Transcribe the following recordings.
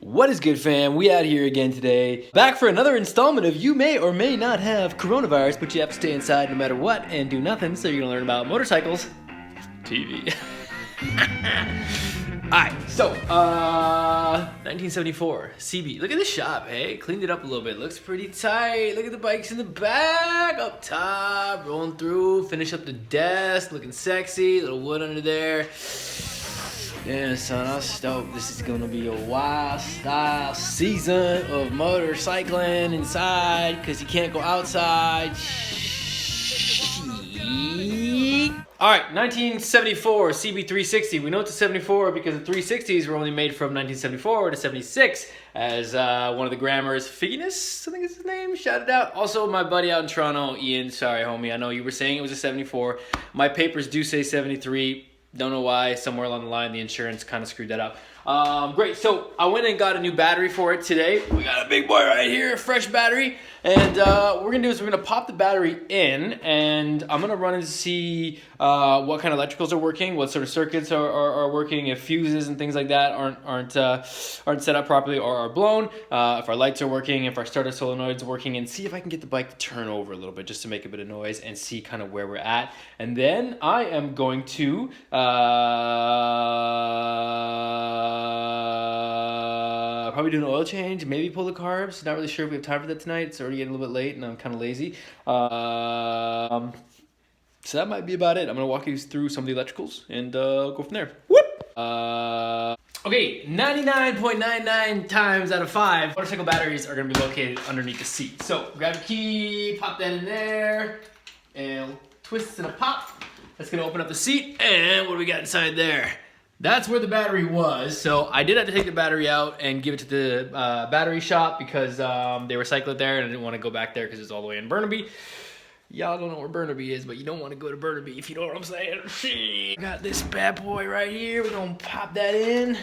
What is good, fam? We out here again today, back for another installment of You May or May Not Have Coronavirus, but you have to stay inside no matter what and do nothing, so you're gonna learn about motorcycles, TV. Alright, so, 1974, CB. Look at the shop, hey? Cleaned it up a little bit. Looks pretty tight. Look at the bikes in the back, up top, rolling through, finish up the desk, looking sexy, little wood under there. Yeah, son, I'm stoked. This is gonna be a wild style season of motorcycling inside, cause you can't go outside. All right, 1974 CB360. We know it's a 74 because the 360s were only made from 1974 to 76, as one of the grammars, Figinus, I think is his name, shouted out. Also, my buddy out in Toronto, Ian, sorry, homie, I know you were saying it was a 74. My papers do say 73. Don't know why, somewhere along the line, the insurance kind of screwed that up. Great, so I went and got a new battery for it today. We got a big boy right here, a fresh battery. And what we're gonna do is we're gonna pop the battery in, and I'm gonna run and see what kind of electricals are working, what sort of circuits are working, if fuses and things like that aren't set up properly or are blown, if our lights are working, if our starter solenoid's working, and see if I can get the bike to turn over a little bit just to make a bit of noise and see kind of where we're at. And then I am going to probably do an oil change, maybe pull the carbs. Not really sure if we have time for that tonight. It's already getting a little bit late and I'm kind of lazy. So that might be about it. I'm going to walk you through some of the electricals and go from there. Whoop! Okay, 99.99 times out of 5, motorcycle batteries are going to be located underneath the seat. So grab your key, pop that in there, and twist and a pop. That's going to open up the seat, and what do we got inside there? That's where the battery was. So I did have to take the battery out and give it to the battery shop because they recycle it there and I didn't want to go back there because it's all the way in Burnaby. Y'all don't know where Burnaby is, but you don't want to go to Burnaby if you know what I'm saying. Got this bad boy right here. We're going to pop that in.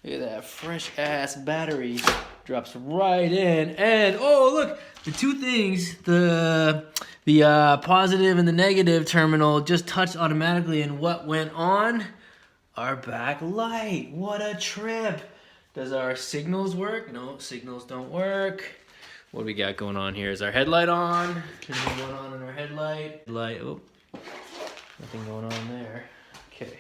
Look at that fresh ass battery. Drops right in. And oh, look, the two things, the positive and the negative terminal just touched automatically, and what went on? Our back light. What a trip. Does our signals work? No, signals don't work. What do we got going on here? Is our headlight on? Anything going on in our headlight? Light, oh, nothing going on there. Okay.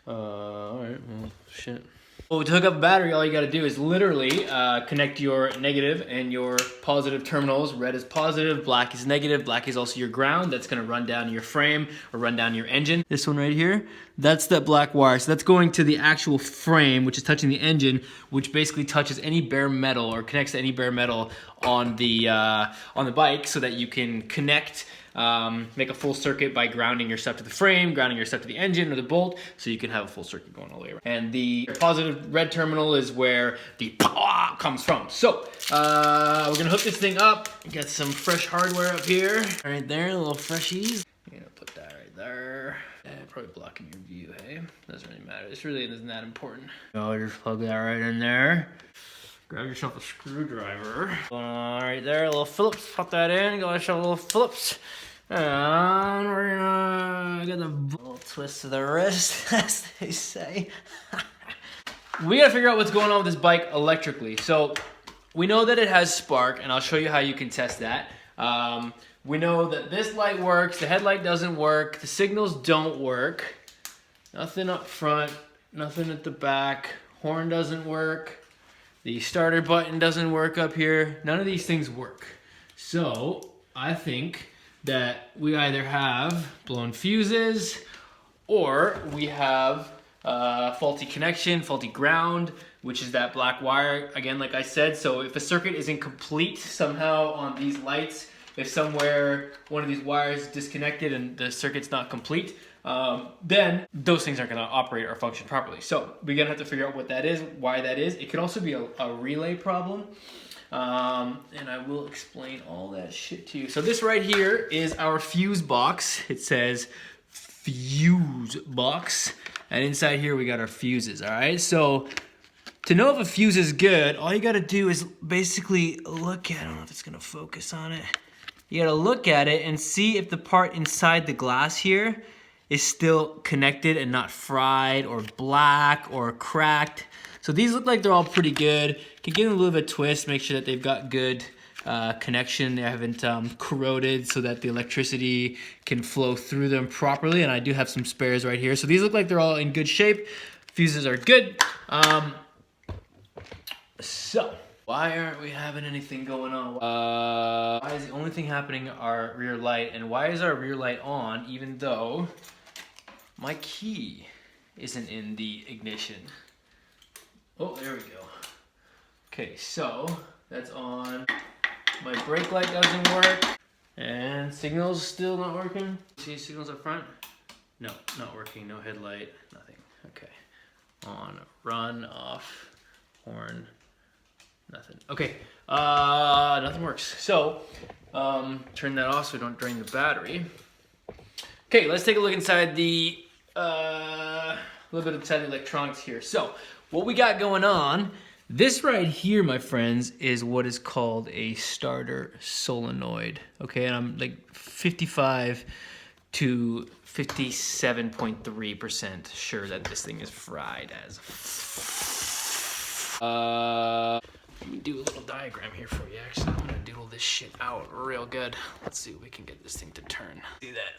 All right, well, shit. Well, to hook up a battery, all you got to do is literally connect your negative and your positive terminals. Red is positive, black is negative. Black is also your ground. That's going to run down your frame or run down your engine. This one right here, that's that black wire. So that's going to the actual frame, which is touching the engine, which basically touches any bare metal or connects to any bare metal on the bike so that you can connect, make a full circuit by grounding your stuff to the frame, grounding your stuff to the engine or the bolt, so you can have a full circuit going all the way around. And the positive red terminal is where the power comes from. So we're gonna hook this thing up. Got some fresh hardware up here. Right there, little freshies. I'm gonna put that right there. Probably blocking your view, hey? Doesn't really matter. This really isn't that important. Oh, just plug that right in there. Grab yourself a screwdriver. Right there, a little Phillips. Pop that in. Got yourself a little Phillips. And we're gonna get the little twist to the wrist, as they say. We gotta figure out what's going on with this bike electrically. So we know that it has spark, and I'll show you how you can test that. We know that this light works, the headlight doesn't work, the signals don't work. Nothing up front, nothing at the back. Horn doesn't work. The starter button doesn't work up here. None of these things work. So I think that we either have blown fuses or we have faulty connection, faulty ground, which is that black wire, again, like I said. So if a circuit isn't complete somehow on these lights, if somewhere one of these wires is disconnected and the circuit's not complete, then those things aren't gonna operate or function properly. So we're gonna have to figure out what that is, why that is. It could also be a relay problem. And I will explain all that shit to you. So this right here is our fuse box. It says fuse box. And inside here we got our fuses, all right? So to know if a fuse is good, all you gotta do is basically look at it. I don't know if it's gonna focus on it. You gotta look at it and see if the part inside the glass here is still connected and not fried or black or cracked. So these look like they're all pretty good. Can give them a little bit of a twist, make sure that they've got good connection. They haven't corroded so that the electricity can flow through them properly. And I do have some spares right here. So these look like they're all in good shape. Fuses are good. So why aren't we having anything going on? Why is the only thing happening our rear light? And why is our rear light on even though my key isn't in the ignition? Oh, there we go. Okay, so that's on. My brake light doesn't work. And signal's still not working. See signals up front? No, not working. No headlight, nothing. Okay. On, run, off, horn, nothing. Okay, nothing works. So, turn that off so we don't drain the battery. Okay, let's take a look inside the, a little bit inside the electronics here. So, what we got going on, this right here, my friends, is what is called a starter solenoid. Okay, and I'm like 55 to 57.3% sure that this thing is fried as. Let me do a little diagram here for you. Actually, I'm gonna doodle this shit out real good. Let's see if we can get this thing to turn. See that?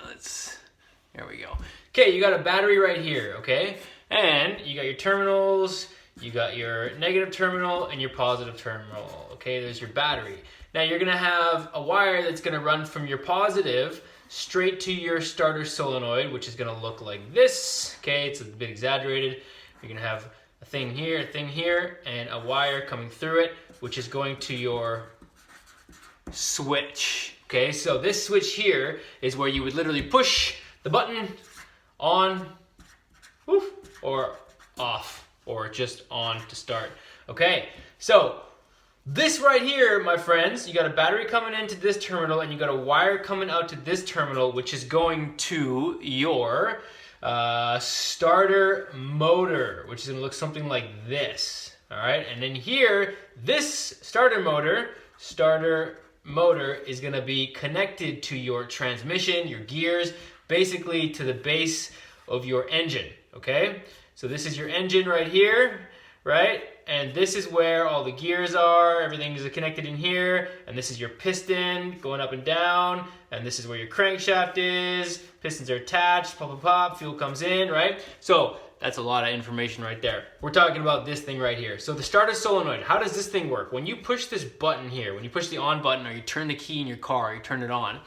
There we go. Okay, you got a battery right here, okay? And you got your terminals, you got your negative terminal and your positive terminal, okay? There's your battery. Now you're gonna have a wire that's gonna run from your positive straight to your starter solenoid, which is gonna look like this, okay? It's a bit exaggerated. You're gonna have a thing here, and a wire coming through it, which is going to your switch, okay? So this switch here is where you would literally push the button on, woof, or off, or just on to start, okay? So this right here, my friends, you got a battery coming into this terminal and you got a wire coming out to this terminal, which is going to your starter motor, which is gonna look something like this, all right? And then here, this starter motor is gonna be connected to your transmission, your gears, basically to the base of your engine, okay? So this is your engine right here, right? And this is where all the gears are, everything is connected in here, and this is your piston going up and down, and this is where your crankshaft is, pistons are attached, pop, pop, pop, fuel comes in, right? So that's a lot of information right there. We're talking about this thing right here. So the starter solenoid, how does this thing work? When you push this button here, when you push the on button or you turn the key in your car, you turn it on,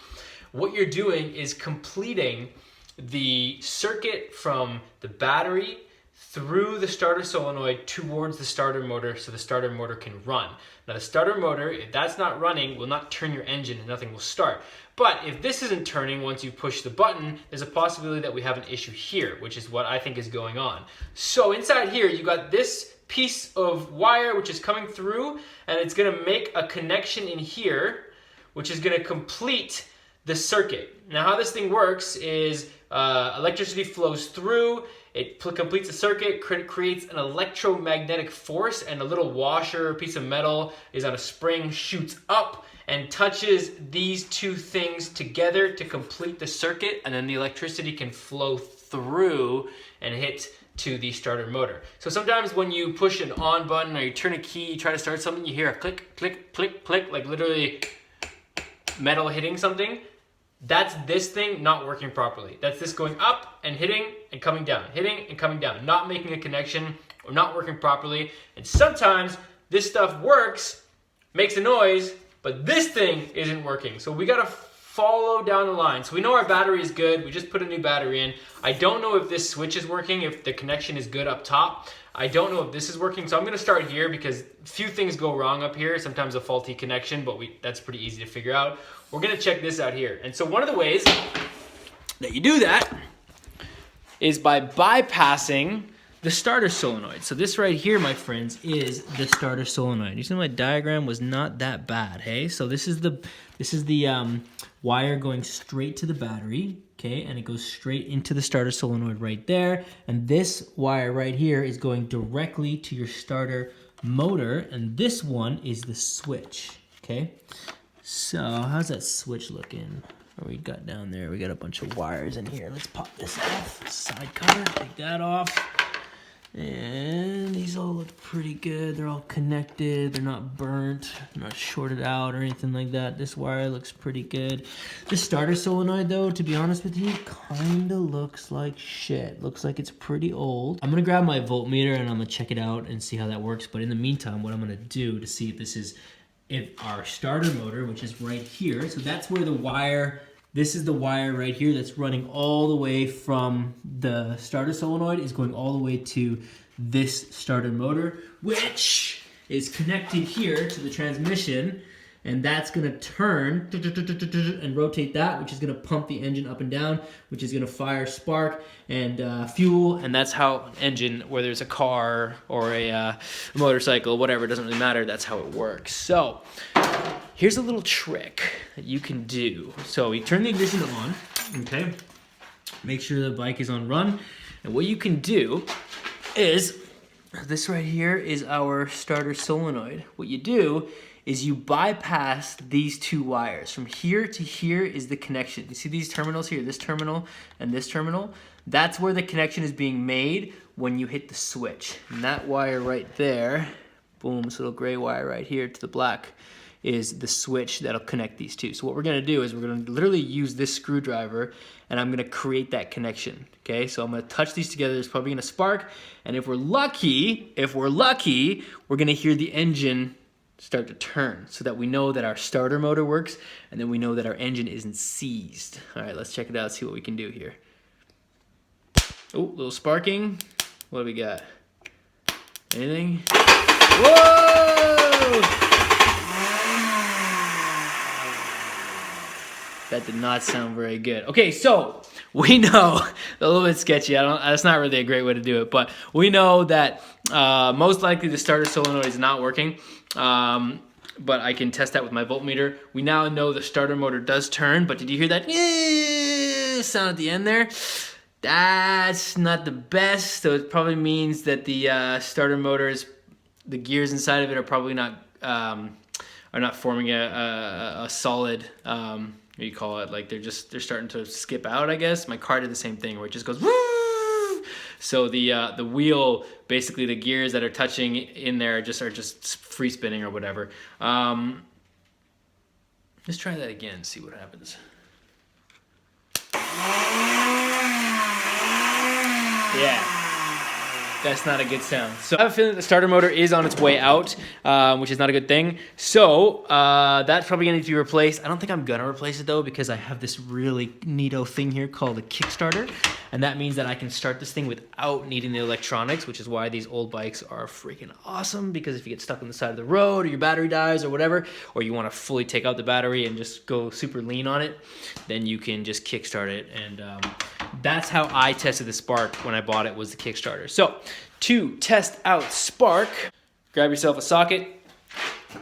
what you're doing is completing the circuit from the battery through the starter solenoid towards the starter motor so the starter motor can run. Now the starter motor, if that's not running, will not turn your engine and nothing will start. But if this isn't turning once you push the button, there's a possibility that we have an issue here, which is what I think is going on. So inside here, you got this piece of wire which is coming through, and it's gonna make a connection in here, which is gonna complete the circuit. Now how this thing works is electricity flows through, it completes the circuit, creates an electromagnetic force, and a little washer, piece of metal is on a spring, shoots up and touches these two things together to complete the circuit, and then the electricity can flow through and hit to the starter motor. So sometimes when you push an on button or you turn a key, you try to start something, you hear a click, click, click, click, like literally metal hitting something. That's this thing not working properly. That's this going up and hitting and coming down, hitting and coming down, not making a connection or not working properly. And sometimes this stuff works, makes a noise, but this thing isn't working. So we gotta follow down the line. So we know our battery is good. We just put a new battery in. I don't know if this switch is working, if the connection is good up top. I don't know if this is working, so I'm gonna start here because few things go wrong up here. Sometimes a faulty connection, but that's pretty easy to figure out. We're gonna check this out here. And so one of the ways that you do that is by bypassing the starter solenoid. So this right here, my friends, is the starter solenoid. You see my diagram was not that bad, hey? So this is the wire going straight to the battery, okay? And it goes straight into the starter solenoid right there. And this wire right here is going directly to your starter motor. And this one is the switch, okay? So how's that switch looking? What we got down there? We got a bunch of wires in here. Let's pop this off. Side cover, take that off. And these all look pretty good. They're all connected. They're not burnt, not shorted out or anything like that. This wire looks pretty good. The starter solenoid, though, to be honest with you, kind of looks like shit. Looks like it's pretty old. I'm going to grab my voltmeter and I'm going to check it out and see how that works. But in the meantime, what I'm going to do to see if this is our starter motor, which is right here. So that's where the wire... This is the wire right here that's running all the way from the starter solenoid, is going all the way to this starter motor, which is connected here to the transmission, and that's gonna turn and rotate that, which is gonna pump the engine up and down, which is gonna fire spark and fuel, and that's how an engine, whether it's a car or a motorcycle, whatever, it doesn't really matter, that's how it works. So, here's a little trick that you can do. So you turn the ignition on, okay? Make sure the bike is on run. And what you can do is, this right here is our starter solenoid. What you do is you bypass these two wires. From here to here is the connection. You see these terminals here, this terminal and this terminal? That's where the connection is being made when you hit the switch. And that wire right there, boom, this little gray wire right here to the black, is the switch that'll connect these two. So what we're gonna do is we're gonna literally use this screwdriver and I'm gonna create that connection, okay? So I'm gonna touch these together, it's probably gonna spark, and if we're lucky, we're gonna hear the engine start to turn so that we know that our starter motor works and then we know that our engine isn't seized. All right, let's check it out, see what we can do here. Oh, a little sparking. What do we got? Anything? Whoa! That did not sound very good. Okay, so we know, a little bit sketchy, that's not really a great way to do it, but we know that most likely the starter solenoid is not working, but I can test that with my voltmeter. We now know the starter motor does turn, but did you hear that sound at the end there? That's not the best, so it probably means that the starter motors, the gears inside of it are probably not forming a solid, what do you call it? Like they're starting to skip out, I guess. My car did the same thing where it just goes woo. So the wheel, basically the gears that are touching in there are just free spinning or whatever. Let's try that again, see what happens. Yeah. That's not a good sound. So I have a feeling that the starter motor is on its way out, which is not a good thing. So that's probably gonna need to be replaced. I don't think I'm gonna replace it though, because I have this really neato thing here called a Kickstarter. And that means that I can start this thing without needing the electronics, which is why these old bikes are freaking awesome, because if you get stuck on the side of the road or your battery dies or whatever, or you wanna fully take out the battery and just go super lean on it, then you can just kickstart it. And that's how I tested the Spark when I bought it, was the Kickstarter. So to test out Spark, grab yourself a socket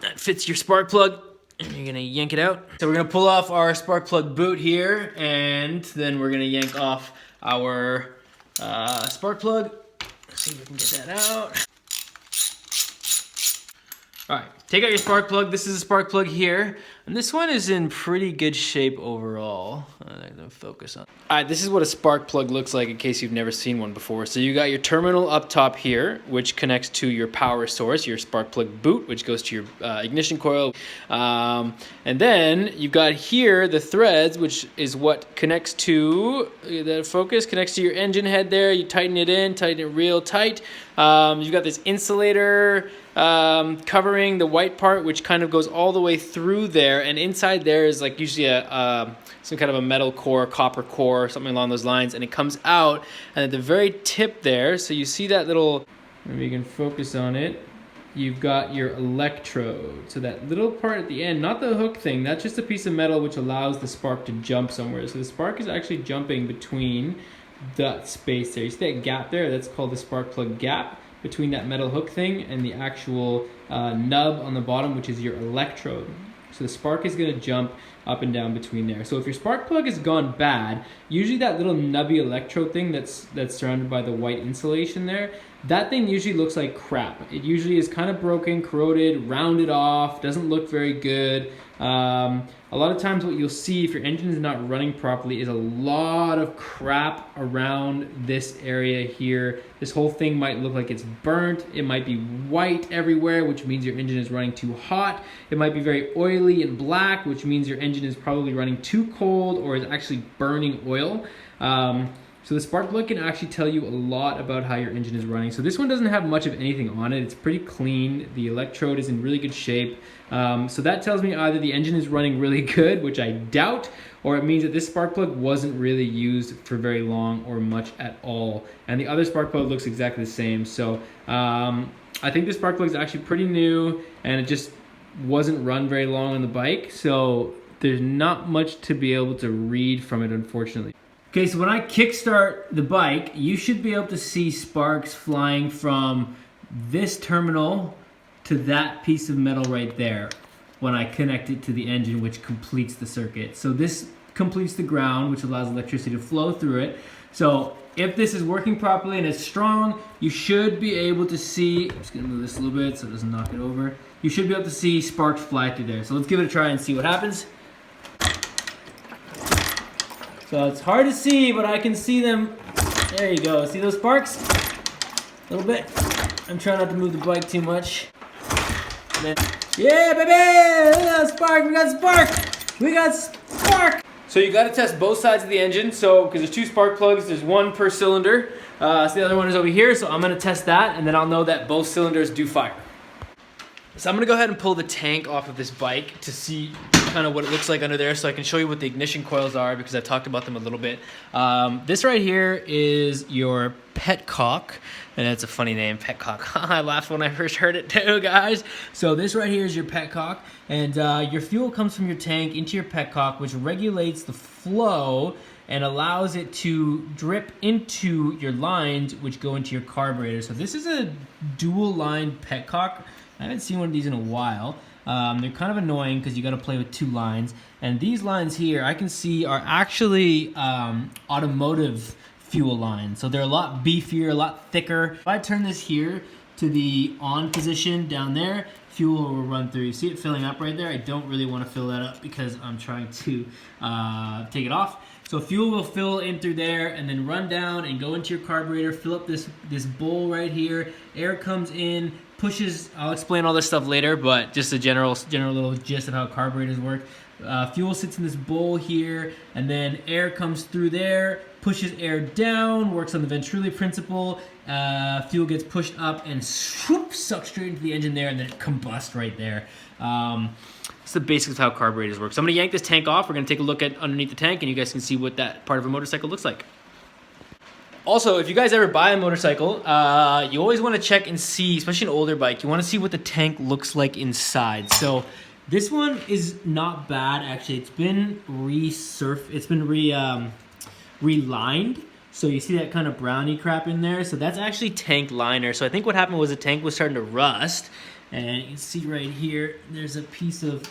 that fits your spark plug, and you're gonna yank it out. So we're gonna pull off our spark plug boot here, and then we're gonna yank off our spark plug. Let's see if we can get that out. All right, take out your spark plug. This is a spark plug here, and this one is in pretty good shape overall. I'm gonna focus on. All right, this is what a spark plug looks like in case you've never seen one before. So you got your terminal up top here, which connects to your power source, your spark plug boot, which goes to your ignition coil. And then you've got here the threads, which is what connects to the focus, connects to your engine head there. You tighten it in, tighten it real tight. You've got this insulator covering the white part, which kind of goes all the way through there, and inside there is like usually some kind of a metal core, copper core, something along those lines, and it comes out, and at the very tip there, so you see that little, maybe you can focus on it, you've got your electrode. So that little part at the end, not the hook thing, that's just a piece of metal which allows the spark to jump somewhere. So the spark is actually jumping between that space there. You see that gap there? That's called the spark plug gap between that metal hook thing and the actual nub on the bottom, which is your electrode. So the spark is going to jump up and down between there. So if your spark plug has gone bad, usually that little nubby electrode thing that's surrounded by the white insulation there, that thing usually looks like crap. It usually is kind of broken, corroded, rounded off, doesn't look very good. A lot of times what you'll see if your engine is not running properly is a lot of crap around this area here. This whole thing might look like it's burnt. It might be white everywhere, which means your engine is running too hot. It might be very oily and black, which means your engine is probably running too cold or is actually burning oil. So the spark plug can actually tell you a lot about how your engine is running. So this one doesn't have much of anything on it. It's pretty clean. The electrode is in really good shape. So that tells me either the engine is running really good, which I doubt, or it means that this spark plug wasn't really used for very long or much at all. And the other spark plug looks exactly the same. So I think this spark plug is actually pretty new and it just wasn't run very long on the bike. So there's not much to be able to read from it, unfortunately. Okay, so when I kickstart the bike, you should be able to see sparks flying from this terminal to that piece of metal right there when I connect it to the engine, which completes the circuit. So this completes the ground, which allows electricity to flow through it. So if this is working properly and it's strong, you should be able to see, I'm just gonna move this a little bit so it doesn't knock it over. You should be able to see sparks fly through there. So let's give it a try and see what happens. So it's hard to see, but I can see them. There you go. See those sparks? A little bit. I'm trying not to move the bike too much. And then, yeah, baby! Look at that spark. We got spark. We got spark. So you got to test both sides of the engine. So because there's two spark plugs, there's one per cylinder. So the other one is over here. So I'm gonna test that, and then I'll know that both cylinders do fire. So I'm gonna go ahead and pull the tank off of this bike to see kind of what it looks like under there so I can show you what the ignition coils are because I talked about them a little bit. This right here is your petcock, and that's a funny name, petcock. I laughed when I first heard it too, guys. So this right here is your petcock, and your fuel comes from your tank into your petcock, which regulates the flow and allows it to drip into your lines, which go into your carburetor. So this is a dual line petcock. I haven't seen one of these in a while. They're kind of annoying because you got to play with two lines. And these lines here, I can see are actually automotive fuel lines. So they're a lot beefier, a lot thicker. If I turn this here to the on position down there, fuel will run through. You see it filling up right there? I don't really want to fill that up because I'm trying to take it off. So fuel will fill in through there and then run down and go into your carburetor, fill up this bowl right here. Air comes in, pushes, I'll explain all this stuff later, but just a general little gist of how carburetors work. Fuel sits in this bowl here, and then air comes through there, pushes air down, works on the Venturi principle. Fuel gets pushed up and swoop, sucks straight into the engine there, and then it combusts right there. It's the basics of how carburetors work. So I'm gonna yank this tank off. We're gonna take a look at underneath the tank, and you guys can see what that part of a motorcycle looks like. Also, if you guys ever buy a motorcycle, you always want to check and see, especially an older bike, you want to see what the tank looks like inside. So this one is not bad, actually. It's been relined. So you see that kind of brownie crap in there. So that's actually tank liner. So I think what happened was the tank was starting to rust. And you can see right here, there's a piece of,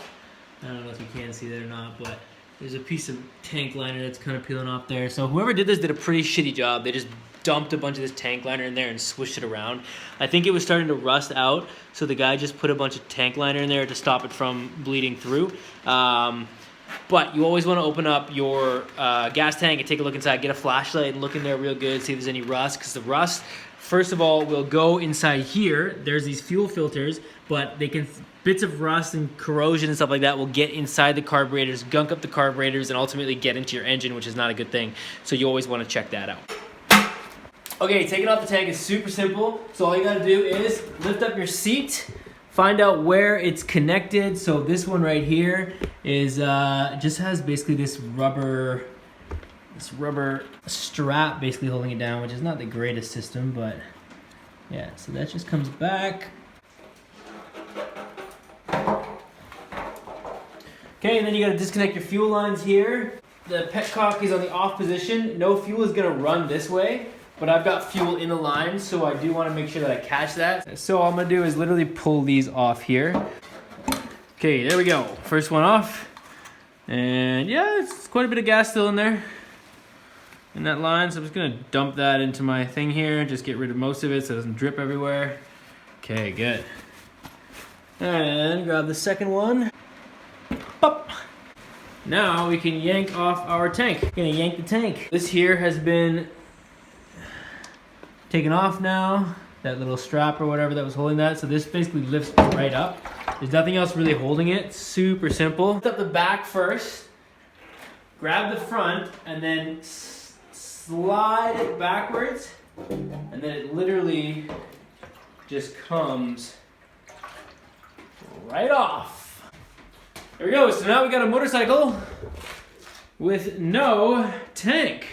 I don't know if you can see that or not, but there's a piece of tank liner that's kind of peeling off there. So whoever did this did a pretty shitty job. They just dumped a bunch of this tank liner in there and swished it around. I think it was starting to rust out, so the guy just put a bunch of tank liner in there to stop it from bleeding through. But you always want to open up your gas tank and take a look inside, get a flashlight and look in there real good, see if there's any rust, because the rust, first of all, will go inside here. There's these fuel filters, but they can, bits of rust and corrosion and stuff like that will get inside the carburetors, gunk up the carburetors, and ultimately get into your engine, which is not a good thing. So you always want to check that out. Okay, taking off the tank is super simple. So all you gotta do is lift up your seat, find out where it's connected. So this one right here is just has basically this rubber strap basically holding it down, which is not the greatest system, but yeah, so that just comes back. Okay, and then you gotta disconnect your fuel lines here. The petcock is on the off position. No fuel is gonna run this way, but I've got fuel in the line, so I do wanna make sure that I catch that. So all I'm gonna do is literally pull these off here. Okay, there we go. First one off. And yeah, it's quite a bit of gas still in there in that line. So I'm just gonna dump that into my thing here, just get rid of most of it so it doesn't drip everywhere. Okay, good. And grab the second one. Pop. Now we can yank off our tank. We're gonna yank the tank. This here has been taken off now. That little strap or whatever that was holding that. So this basically lifts right up. There's nothing else really holding it. It's super simple. Lift up the back first. Grab the front and then slide it backwards. And then it literally just comes right off. There we go. So now we got a motorcycle with no tank.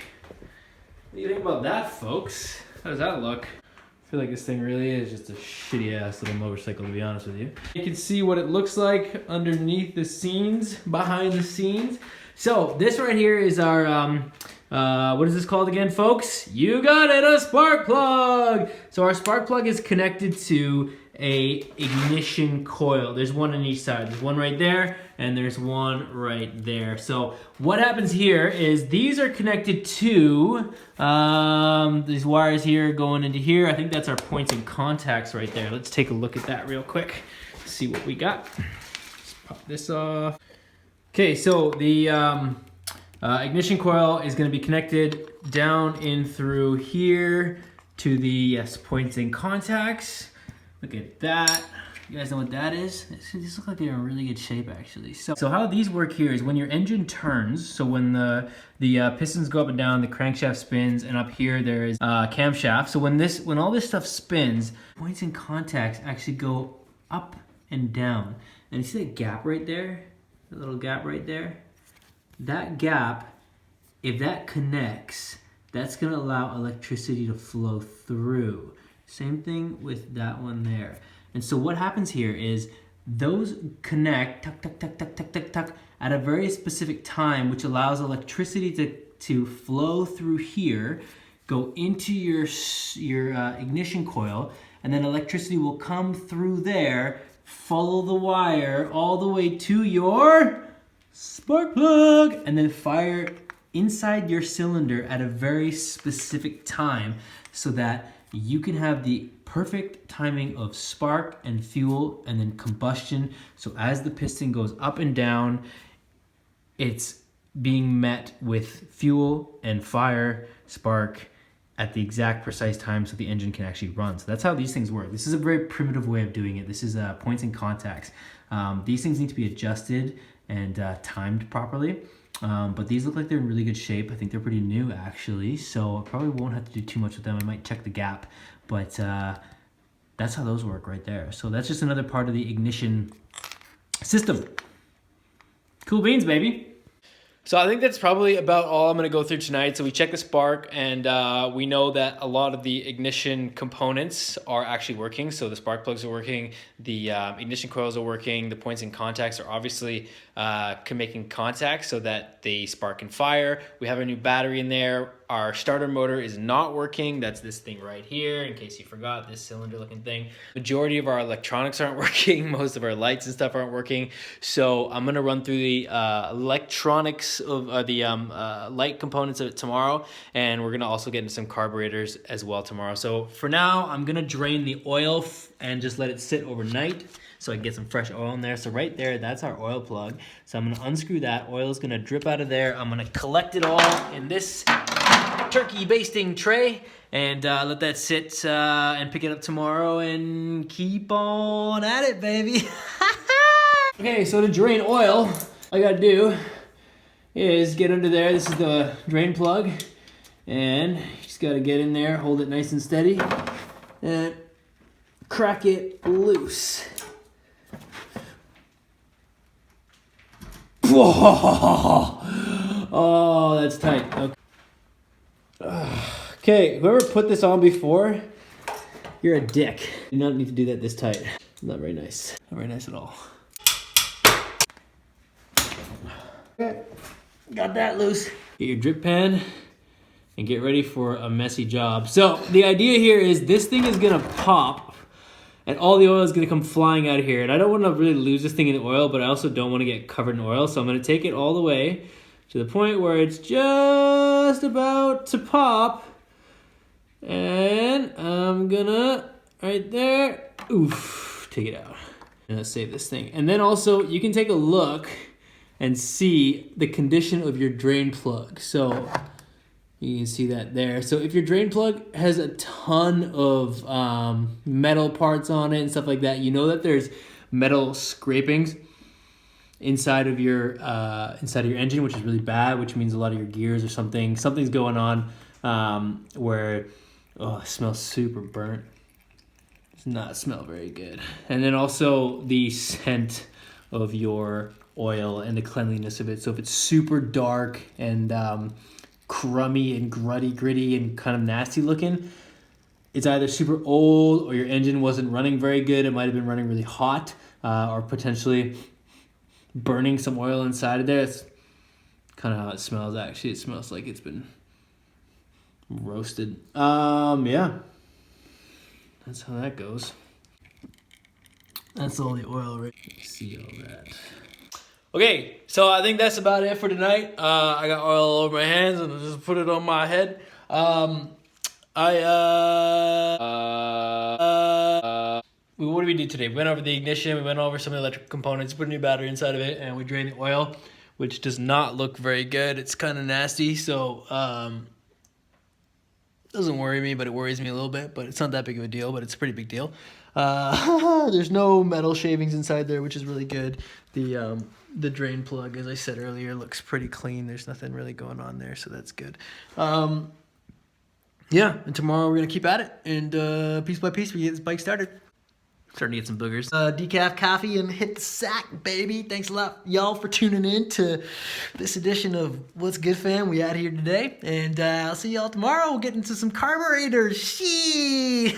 What do you think about that, folks? How does that look? I feel like this thing really is just a shitty ass little motorcycle, to be honest with you. You can see what it looks like underneath the scenes, behind the scenes. So this right here is our, what is this called again, folks? You got it, a spark plug. So our spark plug is connected to a ignition coil. There's one on each side. There's one right there, and there's one right there. So what happens here is these are connected to these wires here going into here. I think that's our points and contacts right there. Let's take a look at that real quick. See what we got. Let's pop this off. Okay, so the ignition coil is going to be connected down in through here to the points and contacts. Look at that. You guys know what that is? These look like they're in really good shape, actually. So how these work here is when your engine turns, so when the pistons go up and down, the crankshaft spins, and up here there is camshaft. So when all this stuff spins, points and contacts actually go up and down. And you see that gap right there? That little gap right there? That gap, if that connects, that's gonna allow electricity to flow through. Same thing with that one there. And so what happens here is those connect, tuck, tuck, tuck, tuck, tuck, tuck, tuck, at a very specific time, which allows electricity to flow through here, go into your ignition coil, and then electricity will come through there, follow the wire all the way to your spark plug, and then fire inside your cylinder at a very specific time so that you can have the perfect timing of spark and fuel and then combustion. So as the piston goes up and down, it's being met with fuel and fire, spark at the exact precise time so the engine can actually run. So that's how these things work. This is a very primitive way of doing it. This is points and contacts. These things need to be adjusted and timed properly. But these look like they're in really good shape. I think they're pretty new, actually, so I probably won't have to do too much with them. I might check the gap, but that's how those work right there. So that's just another part of the ignition system. Cool beans, baby. So I think that's probably about all I'm going to go through tonight. So we checked the spark, and we know that a lot of the ignition components are actually working. So the spark plugs are working, the ignition coils are working, the points and contacts are obviously making contact so that the spark can fire. We have a new battery in there. Our starter motor is not working. That's this thing right here, in case you forgot, this cylinder looking thing. Majority of our electronics aren't working. Most of our lights and stuff aren't working. So I'm gonna run through the electronics of the light components of it tomorrow, and we're gonna also get into some carburetors as well tomorrow. So for now, I'm gonna drain the oil and just let it sit overnight so I can get some fresh oil in there. So right there, that's our oil plug. So I'm gonna unscrew that. Oil is gonna drip out of there. I'm gonna collect it all in this turkey basting tray and let that sit and pick it up tomorrow and keep on at it, baby. Okay, so to drain oil, all I gotta do is get under there. This is the drain plug, and you just gotta get in there, hold it nice and steady, and crack it loose. Whoa! Oh, that's tight. Okay. Okay, whoever put this on before, you're a dick. You don't need to do that this tight. Not very nice. Not very nice at all. Okay, got that loose. Get your drip pan and get ready for a messy job. So the idea here is this thing is gonna pop and all the oil is gonna come flying out of here. And I don't want to really lose this thing in the oil, but I also don't want to get covered in oil. So I'm gonna take it all the way to the point where it's just about to pop. And I'm gonna, right there, oof, take it out. And let's save this thing. And then also, you can take a look and see the condition of your drain plug. So you can see that there. So if your drain plug has a ton of metal parts on it and stuff like that, you know that there's metal scrapings inside of your engine, which is really bad, which means a lot of your gears or something's going on where, oh, it smells super burnt. Does not smell very good. And then also the scent of your oil and the cleanliness of it. So if it's super dark and crummy and gritty and kind of nasty looking, it's either super old or your engine wasn't running very good. It might have been running really hot or potentially burning some oil inside of there. It's kind of how it smells, actually. It smells like it's been roasted. Yeah. That's how that goes. That's all the oil, right? See all that. Okay, so I think that's about it for tonight. I got oil all over my hands and I just put it on my head. What did we do today? We went over the ignition, we went over some of the electrical components, put a new battery inside of it, and we drained the oil, which does not look very good. It's kind of nasty, so doesn't worry me, but it worries me a little bit. But it's not that big of a deal, but it's a pretty big deal. There's no metal shavings inside there, which is really good. The drain plug, as I said earlier, looks pretty clean. There's nothing really going on there, so that's good. Yeah, and tomorrow we're gonna keep at it, and piece by piece we get this bike started. Starting to get some boogers. Decaf coffee and hit the sack, baby. Thanks a lot, y'all, for tuning in to this edition of What's Good, Fam. We out here today, and I'll see y'all tomorrow. We'll get into some carburetors. Shee!